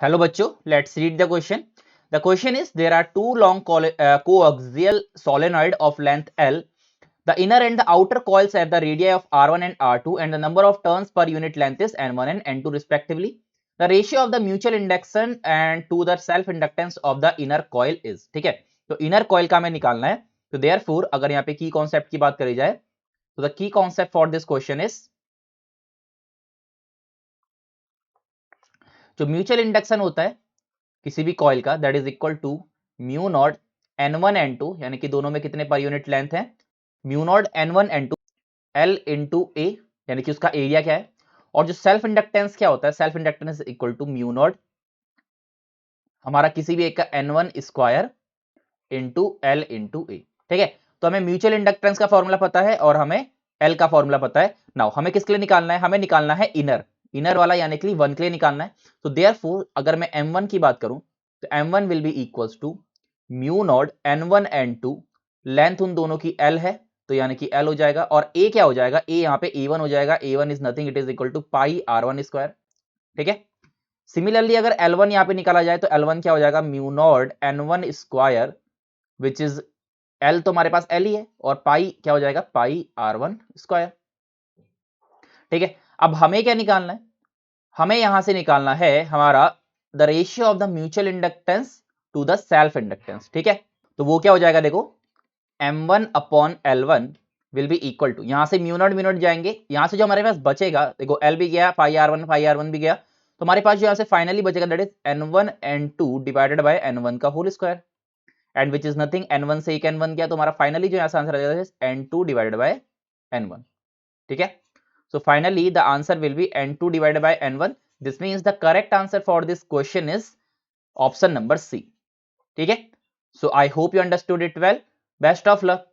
Hello बच्चों, let's read the question. The question is there are two long coaxial solenoid of length L. The inner and the outer coils have the radii of R1 and R2 and the number of turns per unit length is N1 and N2 respectively. The ratio of the mutual induction and to the self inductance of the inner coil is. ठीक है, तो inner coil का हमें निकालना है. तो therefore अगर यहाँ पे key concept की बात करी जाए तो the key concept for this question is जो म्यूचुअल इंडक्शन होता है किसी भी कॉइल का that is equal to mu naught N1 N2 यानी कि दोनों में कितने पर यूनिट लेंथ है mu naught N1 N2 L into A यानी कि उसका एरिया क्या है और जो सेल्फ इंडक्टेंस क्या होता है self inductance equal to mu naught हमारा किसी भी एक का N1 square into L into A. ठीक है, तो हमें म्यूचुअल इंडक्टेंस का फॉर्मूला पता है और हमें एल का फॉर्मूला पता है. नाउ हमें किसके लिए निकालना है, हमें निकालना है इनर वाला यानी कि 1 के लिए निकालना है. तो देयरफॉर अगर मैं M1 की बात करूं तो M1 will be equals to mu naught N1 N2 length उन दोनों की L है तो यानी कि L हो जाएगा और A क्या हो जाएगा, A यहाँ पे A1 हो जाएगा. A1 is nothing, it is equal to pi R1 square. ठीक है, सिमिलरली अगर L1 यहाँ पे निकाला जाए तो L1 क्या हो जाएगा mu naught N1 square which is L तो हमारे पास L ही है और पाई क्या हो जाएगा पाई R1 स्क्वायर. ठीक है, अब हमें क्या निकालना है, हमें यहां से निकालना है हमारा the ratio of the mutual inductance to the self inductance. ठीक है, तो वो क्या हो जाएगा देखो M1 upon L1 will be equal to यहां से म्यू नॉट जाएंगे, यहां से जो हमारे पास बचेगा देखो L भी गया पाई R1 भी गया तो हमारे पास जो यहां से फाइनली बचेगा that is N1 N2 divided by N1 का whole square and which is nothing N1 से एक N1 गया तो हमारा फाइनली जो यहां से आंसर आ जाएगा N2 डिवाइडेड बाय N1. ठीक है, so finally the answer will be N2 divided by N1. This means the correct answer for this question is option number C. ठीक है, so I hope you understood it well. Best of luck.